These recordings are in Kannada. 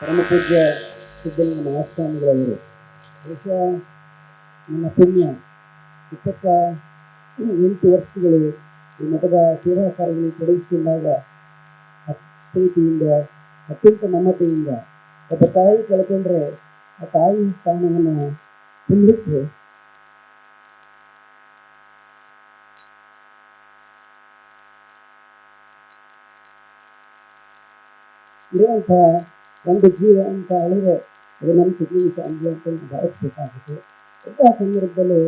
ಪರಮಪೂಜ್ಯ ಸಿದ್ಧಲಿಂಗ ಮಹಾಸ್ವಾಮಿಗಳವರು ಬಹುಶಃ ನನ್ನ ಪುಣ್ಯ 28 ವರ್ಷಗಳು ಈ ಮಠದ ಸೇವಾ ಕಾರ್ಯಗಳಲ್ಲಿ ತೊಡಗಿಸಿಕೊಂಡಾಗ ಪ್ರೀತಿಯಿಂದ ಅತ್ಯಂತ ಮಮತೆಯಿಂದ ಒಬ್ಬ ತಾಯಿ ಕಳ್ಕೊಂಡ್ರೆ ಆ ತಾಯಿ ಸ್ಥಾನವನ್ನು ತುಂಬಲಿಕ್ಕೆ ಇರುವಂಥ ಒಂದು ಜೀವ ಅಂತ ಹೇಳಿದ್ರೆ ಅದು ನಮ್ಮ ಸಿದ್ಧಲಿಂಗ ಸ್ವಾಮಿ ಅಂತ ಭಾವಿಸಬೇಕಾಗುತ್ತೆ. ಎಲ್ಲ ಸಂದರ್ಭದಲ್ಲೂ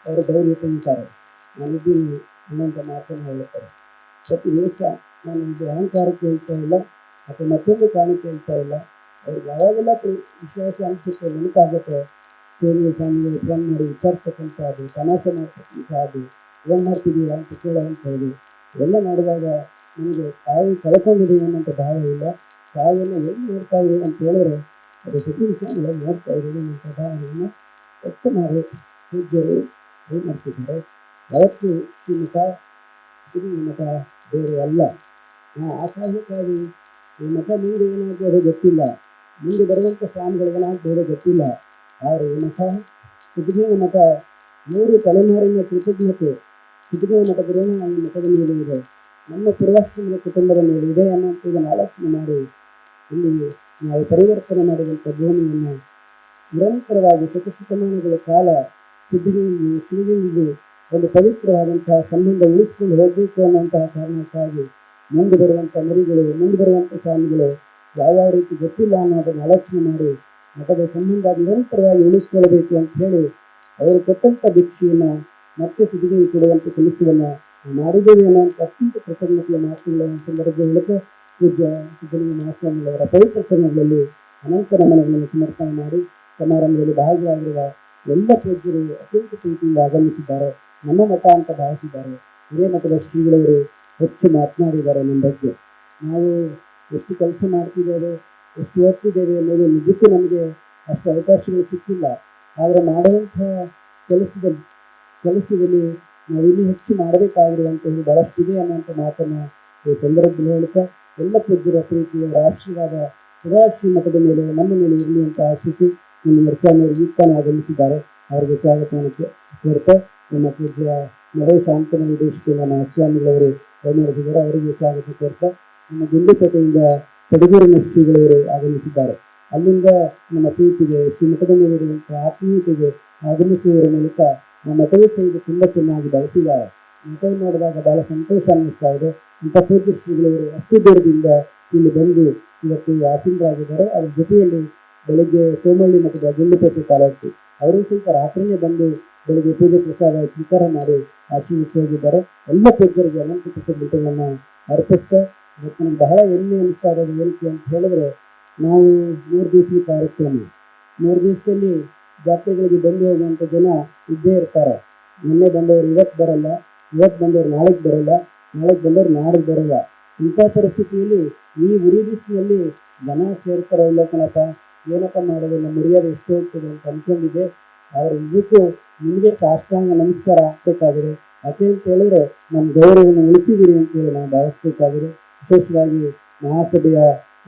ಅವರು ಧೈರ್ಯ ತುಂಬ್ತಾರೆ. ನಾನಿದ್ದೀನಿ ಅನ್ನೋಂಥ ಮಾತನ್ನು ಹೇಳುತ್ತಾರೆ. ಪ್ರತಿ ದಿವಸ ನಾನು ಇದು ಅಹಂಕಾರಕ್ಕೆ ಹೇಳ್ತಾ ಇಲ್ಲ ಅಥವಾ ಮತ್ತೊಂದು ಕಾರಣಕ್ಕೆ ಹೇಳ್ತಾ ಇಲ್ಲ. ಅವ್ರಿಗೆ ಯಾವಾಗೆಲ್ಲ ವಿಶ್ವಾಸ ಅನಿಸುತ್ತೆ ನೆನಪಾಗುತ್ತೆ ಸಿದ್ಧಲಿಂಗ ಸ್ವಾಮಿಗಳು ಫೋನ್ ಮಾಡಿ ವಿಚಾರಿಸ್ತಕ್ಕಂಥದ್ದು, ತಮಾಷೆ ಮಾಡ್ತಕ್ಕಂಥದ್ದು, ಏನು ಮಾಡ್ತಿದ್ದೀರಾ ಅಂತ ಕೇಳೋವಂಥ ಹೇಳಿ ಇವೆಲ್ಲ ಮಾಡಿದಾಗ ನನಗೆ ತಾಯಿ ಕಳ್ಕೊಂಡಿದ್ದೀವಿ ಅನ್ನೋಂಥ ಭಾವ ಇಲ್ಲ. ತಾಯಿಯನ್ನು ಎಲ್ಲಿ ನೋಡ್ತಾ ಇದ್ದೀವಿ ಅಂತ ಹೇಳಿದ್ರೆ ಅದು ಸಿದ್ಧಲಿಂಗ ಸ್ವಾಮಿಗಳು ನೋಡ್ತಾ ಇದ್ದೀವಿ ಅನ್ನೋಂಥ ಭಾವನೆಯನ್ನು ವ್ಯಕ್ತ ಮಾಡಿ ಪೂಜ್ಯರು ಏನು ಮಾಡ್ತಿದ್ದಾರೆ. ಯಾವತ್ತು ಈ ಮಠ ಸಿದ್ಧಲಿಂಗ ಮಠ ಬೇರೆ ಅಲ್ಲ. ನಾವು ಆಶಾಸಕ್ಕಾಗಿ ಈ ಮಠ ಮುಂದೆ ಏನಾಗ್ಬೋದು ಗೊತ್ತಿಲ್ಲ, ಮುಂದೆ ಬರುವಂಥ ಸ್ವಾಮಿಗಳಿಗೇನಾಗ್ಬೋದು ಗೊತ್ತಿಲ್ಲ. ಆದರೆ ಈ ಮಠ ಸಿದ್ಧಲಿಂಗ ಮಠ 3 ತಲೆಮಾರಿನ ಕೃತಜ್ಞತೆ ಸಿದ್ಧಲಿಂಗ ಮಠದ ಋಣ ಈ ಮಠದ ಮೇಲೆ ಇದೆ, ನಮ್ಮ ಪೂರ್ವಾಶ್ರಮದ ಕುಟುಂಬದ ಮೇಲೆ ಇದೆ ಅನ್ನೋಂಥದ್ದನ್ನು ಆಲೋಚನೆ ಮಾಡಿ ಇಲ್ಲಿ ನಾವು ಪರಿವರ್ತನೆ ಮಾಡಿದಂಥ ಭೂಮಿಯನ್ನು ನಿರಂತರವಾಗಿ ಶತಮಾನಗಳ ಕಾಲ ಸಿದ್ಧಲಿಂಗಿಗೂ ಒಂದು ಪವಿತ್ರವಾದಂತಹ ಸಂಬಂಧ ಉಳಿಸ್ಕೊಂಡು ಹೋಗಬೇಕು ಅನ್ನುವಂತಹ ಕಾರಣಕ್ಕಾಗಿ ಮುಂದೆ ಬರುವಂಥ ಮರಿಗಳು, ಮುಂದೆ ಬರುವಂಥ ಸ್ವಾಮಿಗಳು ಯಾವ ರೀತಿ ಗೊತ್ತಿಲ್ಲ ಅನ್ನೋದನ್ನು ಆಲೋಚನೆ ಮಾಡಿ ಮಠದ ಸಂಬಂಧ ನಿರಂತರವಾಗಿ ಉಳಿಸ್ಕೊಳ್ಬೇಕು ಅಂತ ಹೇಳಿ ಅವರು ಕೊಟ್ಟಂಥ ಭಿಕ್ಷೆಯನ್ನು ಮತ್ತೆ ಸಿದ್ಧಲಿಂಗ ಕೊಡುವಂಥ ಕೆಲಸವನ್ನು ಮಾಡಿದ್ದೇವೆ ಅನ್ನುವಂಥ ಅತ್ಯಂತ ಕೃತಜ್ಞತೆಯ ಮಾತುಗಳ ಸಂದರ್ಭ ಮೂಲಕ ಪೂಜ್ಯ ಸಿದ್ಧಲಿಂಗ ಮಹಾಸ್ವಾಮಿಗಳವರ ಪವಿತ್ರ ಚರಣಗಳಲ್ಲಿ ಅನಂತ ನಮನಗಳನ್ನು ಸಮರ್ಪಣೆ ಮಾಡಿ ಸಮಾರಂಭದಲ್ಲಿ ಭಾಗಿಯಾಗಿರುವ ಎಲ್ಲ ಪೂಜ್ಯರು ಅತ್ಯಂತ ಪ್ರೀತಿಯಿಂದ ಆಗಮಿಸಿದ್ದಾರೆ. ನಮ್ಮ ಮಠ ಅಂತ ಭಾವಿಸಿದ್ದಾರೆ. ಹಿರಿಯ ಮಠದ ಶ್ರೀಗಳವರು ಹೆಚ್ಚು ಮಾತನಾಡಿದ್ದಾರೆ ನಮ್ಮ ಬಗ್ಗೆ. ನಾವು ಎಷ್ಟು ಕೆಲಸ ಮಾಡ್ತಿದ್ದೇವೆ, ಎಷ್ಟು ಓದ್ತಿದ್ದೇವೆ ಅನ್ನೋದು ನಿಜಕ್ಕೂ ನಮಗೆ ಅಷ್ಟು ಅವಕಾಶಗಳು ಸಿಕ್ಕಿಲ್ಲ. ಆದರೆ ಮಾಡುವಂಥ ಕೆಲಸದಲ್ಲಿ ನಾವು ಇನ್ನೂ ಹೆಚ್ಚು ಮಾಡಬೇಕಾಗಿರುವಂಥ ಬಹಳಷ್ಟಿದೆ ಅನ್ನೋಂಥ ಮಾತನ್ನು ಈ ಸಂದರ್ಭದಲ್ಲಿ ಹೇಳ್ತಾ ಎಲ್ಲ ಪೂಜ್ಯರ ಪ್ರೀತಿಯವರ ಆಶೀರ್ವಾದ ಸದಾ ಶ್ರೀ ಮಠದ ಮೇಲೆ ನಮ್ಮ ಮೇಲೆ ಇರಲಿ ಅಂತ ಆಶಿಸಿ ನಮ್ಮ ನರಸ್ವಾಮಿಯವರು ಈಗ್ತಾನೆ ಆಗಮಿಸಿದ್ದಾರೆ. ಅವರಿಗೆ ಸ್ವಾಗತವನ್ನು ಕೋರ್ತಾ ನಮ್ಮ ಪೂಜ್ಯ ನರೇಶ ಶಾಂತನ ನಿರ್ದೇಶಕರ ಮಹಾಸ್ವಾಮಿಗಳವರು ನಡೆಸಿದ್ದಾರೆ. ಅವರಿಗೆ ಸ್ವಾಗತ ಕೋರ್ತಾ ನಮ್ಮ ಗುಂಡ್ಲುಪೇಟೆಯಿಂದ ಕಡಗೂರಿನ ಶ್ರೀಗಳವರು ಆಗಮಿಸಿದ್ದಾರೆ. ಅಲ್ಲಿಂದ ನಮ್ಮ ಪ್ರೀತಿಗೆ ಶ್ರೀ ಮಠದ ಮೇಲೆ ಇರುವಂಥ ಆತ್ಮೀಯತೆಗೆ ಆಗಮಿಸುವುದರ ಮೂಲಕ ನಮ್ಮ ಮಠದ ಸಹಿತ ತುಂಬ ಚೆನ್ನಾಗಿ ಬಳಸಿದ್ದಾರೆ. ಮಠ ನೋಡಿದಾಗ ಬಹಳ ಸಂತೋಷ ಅನ್ನಿಸ್ತಾ ಇದೆ. ಇಂಥ ಪೂಜ್ಯ ಶ್ರೀಗಳವರು ಅಷ್ಟು ದೂರದಿಂದ ಇಲ್ಲಿ ಬಂದು ಇವತ್ತು ಆಸೀನರಾಗಿದ್ದಾರೆ. ಅದ್ರ ಜೊತೆಯಲ್ಲಿ ಬೆಳಗ್ಗೆ ಸೋಮಳ್ಳಿ ಮಠದ ಗುಂಡ್ಲುಪೇಟೆ ತಾಲೂಕು ಅವರು ಸಹಿತ ರಾತ್ರಿಯೇ ಬಂದು ಬೆಳಗ್ಗೆ ಪೂಜೆ ಪ್ರಸಾದ ಸ್ವೀಕಾರ ಮಾಡಿ ಆಶೀರ್ವಿಸಿ ಹೋಗಿದ್ದಾರೆ. ಎಲ್ಲ ಪೂಜ್ಯರಿಗೆ ಅನಂತ ಕೃತಜ್ಞತೆಗಳನ್ನು ಅರ್ಪಿಸ್ತಾ ಇವತ್ತು ನನಗೆ ಬಹಳ ಹೆಮ್ಮೆ ಅನಿಸ್ತಾ ಇರೋದು ಏನಕ್ಕೆ ಅಂತ ಹೇಳಿದ್ರೆ, ನಾವು 3 ದಿವಸದ ಕಾರ್ಯಕ್ರಮ, 3 ದಿವಸದಲ್ಲಿ ಜಾತ್ರೆಗಳಿಗೆ ಬಂದು ಹೋಗುವಂಥ ಜನ ಇದ್ದೇ ಇರ್ತಾರೆ. ನಿನ್ನೆ ಬಂದವರು ಇವತ್ತು ಬರಲ್ಲ, ಇವತ್ತು ಬಂದವರು ನಾಳೆಗೆ ಬರಲ್ಲ, ನಾಳೆಗೆ ಬಂದವರು ನಾಳೆಗೆ ಬರಲ್ಲ. ಇಂಥ ಪರಿಸ್ಥಿತಿಯಲ್ಲಿ ಈ ಉರಿ ಬಿಸಿಲಲ್ಲಿ ಜನ ಸೇರ್ತಾರೆ ಇಲ್ಲ ಕಣಪ್ಪ, ಏನಪ್ಪ ಮಾಡೋದು, ನಮ್ಮ ಮರ್ಯಾದೆ ಎಷ್ಟು ಹೋಗ್ತದೆ ಅಂತ ಅಂದ್ಕೊಂಡಿದ್ದೆ. ಆದರೆ ಇದಕ್ಕೂ ನಿಮಗೆ ಸಾಷ್ಟಾಂಗ ನಮಸ್ಕಾರ ಆಗಬೇಕಾಗಿದೆ. ಯಾಕೆ ಅಂತ ಹೇಳಿದ್ರೆ ನಮ್ಮ ಗೌರವವನ್ನು ಉಳಿಸಿದ್ದೀರಿ ಅಂತೇಳಿ ನಾವು ಭಾವಿಸ್ಬೇಕಾಗಿದೆ. ವಿಶೇಷವಾಗಿ ಮಹಾಸಭೆಯ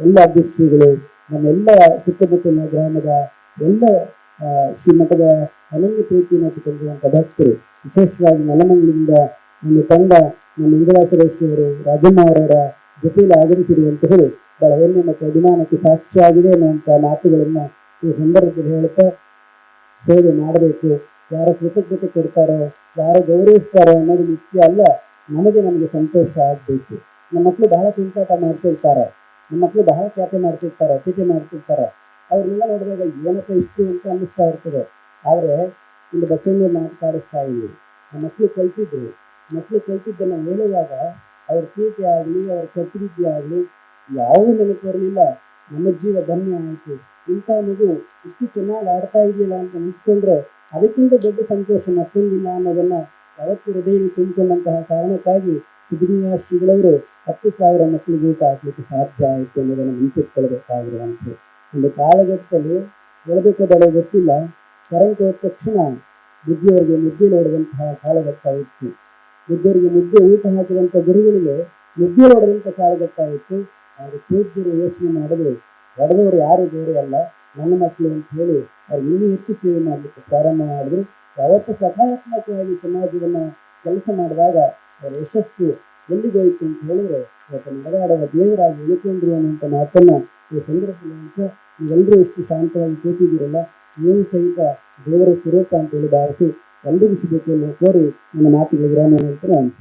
ಎಲ್ಲ ಅಧ್ಯಕ್ಷರುಗಳು, ನಮ್ಮೆಲ್ಲ ಸುತ್ತಮುತ್ತಲಿನ ಗ್ರಾಮದ ಎಲ್ಲ ಶ್ರೀಮಠದ ಅನನ್ಯ ಪ್ರೀತಿಯನ್ನು ಇಟ್ಟುಕೊಂಡಿರುವಂಥ ಭಕ್ತರು, ವಿಶೇಷವಾಗಿ ನೆಲಮಂಗಲದಿಂದ ನಮ್ಮ ತಂಡ ನಮ್ಮ ಇಂದಿರಾಸುರೇಶ್ವರು ರಾಜಮ್ಮ ಅವರ ಜೊತೆಯಲ್ಲಿ ಆಗಮಿಸಿರುವಂತಹ ಬಹಳ ಹೆಮ್ಮೆ ಮತ್ತು ಅಭಿಮಾನಕ್ಕೆ ಸಾಕ್ಷಿಯಾಗಿದೆ ಅನ್ನುವಂಥ ಮಾತುಗಳನ್ನು ಈ ಸಂದರ್ಭದಲ್ಲಿ ಹೇಳುತ್ತಾ, ಸೇವೆ ಮಾಡಬೇಕು, ಯಾರು ಕೃತಜ್ಞತೆ ಕೊಡ್ತಾರೋ, ಯಾರು ಗೌರವಿಸ್ತಾರೋ ಅನ್ನೋದು ಮುಖ್ಯ ಅಲ್ಲ, ನಮಗೆ ಸಂತೋಷ ಆಗಬೇಕು. ನಮ್ಮ ಮಕ್ಕಳು ಬಹಳ ತುಂಟಾಟ ಮಾಡ್ತಿರ್ತಾರೆ, ನಮ್ಮ ಮಕ್ಕಳು ಬಹಳ ಖ್ಯಾತೆ ಮಾಡ್ತಿರ್ತಾರೆ, ಟೀಕೆ ಮಾಡ್ತಿರ್ತಾರೆ. ಅವ್ರನ್ನೆಲ್ಲ ನೋಡಿದಾಗ ಏನಪ್ಪ ಇಷ್ಟು ಅಂತ ಅನ್ನಿಸ್ತಾ ಇರ್ತದೆ. ಆದರೆ ಇಲ್ಲಿ ಬಸವಣ್ಣ ಮಾತಾಡಿಸ್ತಾ ಇದ್ದೀವಿ, ನಮ್ಮ ಮಕ್ಕಳು ಕಲ್ತಿದ್ದನ್ನು ಹೇಳುವಾಗ ಅವ್ರ ಪ್ರೀತಿ ಆಗಲಿ, ಅವ್ರ ಕರ್ತೃತ್ವ ಆಗಲಿ ಯಾವುದೂ ನೆನಪು ಬರಲಿಲ್ಲ. ನಮ್ಮ ಜೀವ ಧನ್ಯ ಆಯಿತು. ಇಂಥ ಮಗು ಇಷ್ಟು ಚೆನ್ನಾಗಿ ಆಡ್ತಾ ಇದೆಯಲ್ಲ ಅಂತ ಅನಿಸ್ಕೊಂಡ್ರೆ ಅದಕ್ಕಿಂತ ದೊಡ್ಡ ಸಂತೋಷ ಮತ್ತೊಂದಿಲ್ಲ ಅನ್ನೋದನ್ನು ಯಾವತ್ತು ಹೃದಯದಲ್ಲಿ ತುಂಬಿಕೊಂಡಂತಹ ಕಾರಣಕ್ಕಾಗಿ ಸಿದ್ಧಲಿಂಗ ಶ್ರೀಗಳವರು 10,000 ಮಕ್ಕಳಿಗೆ ಊಟ ಹಾಕಲಿಕ್ಕೆ ಸಾಧ್ಯ ಆಯಿತು ಅನ್ನೋದನ್ನು ನೆನಪಿಟ್ಕೊಳ್ಬೇಕಾಗಿರುವಂಥ ಒಂದು ಕಾಲಘಟ್ಟದಲ್ಲಿ ಹೇಳಬೇಕೋ ಬೇಡ ಗೊತ್ತಿಲ್ಲ. ಕರೆಂಟ್ ಹೋದ ತಕ್ಷಣ ಬುದ್ಧಿಯವರಿಗೆ ಮುದ್ದೆ ನೋಡುವಂತಹ ಕಾಲಘಟ್ಟ ಇತ್ತು. ಬುದ್ಧಿಯವರಿಗೆ ಮುದ್ದೆ ಊಟ ಹಾಕಿದಂಥ ಗುರುಗಳಿಗೆ ಮುದ್ದೆ ನೋಡುವಂಥ ಕಾಲಘಟ್ಟ ಇತ್ತು. ಆದರೆ ಪೂಜ್ಯರು ಯೋಚನೆ ಮಾಡಿದ್ರು, ಹೊಡೆದವರು ಯಾರು ಬೇರೆ ಅಲ್ಲ, ನನ್ನ ಮಕ್ಕಳು ಅಂತ ಹೇಳಿ ಅವ್ರು ಇನ್ನೂ ಹೆಚ್ಚು ಸೇವೆ ಮಾಡಲಿಕ್ಕೆ ಪ್ರಾರಂಭ ಮಾಡಿದ್ರು. ಯಾವತ್ತು ಸಕಾರಾತ್ಮಕವಾಗಿ ಸಮಾಜವನ್ನು ಕೆಲಸ ಮಾಡಿದಾಗ ಅವರ ಯಶಸ್ಸು ಎಲ್ಲಿಗೋಯ್ತು ಅಂತ ಹೇಳಿದ್ರೆ ಇವತ್ತು ನಡೆದಾಡುವ ದೇವರಾಗಿ ಉಳಿಕೊಂಡ್ರು ಅನ್ನುವಂಥ ಮಾತನ್ನು ಈ ಸಂದರ್ಭದಲ್ಲಿ ಅಂತ ನೀವೆಲ್ಲರೂ ಎಷ್ಟು ಶಾಂತವಾಗಿ ಕೂತಿದ್ದೀರಲ್ಲ, ನೀವು ಸಹಿತ ದೇವರ ಸ್ವರೂಪ ಅಂತೇಳಿ ಭಾವಿಸಿ ಎಲ್ಲರಿಗೂ ಸಿಗಬೇಕು ಕೋರಿ ನನ್ನ ಮಾತುಗಳಿಗೆ ವಿರಾಮ ಹೇಳ್ತಾರೆ ಅಂತ.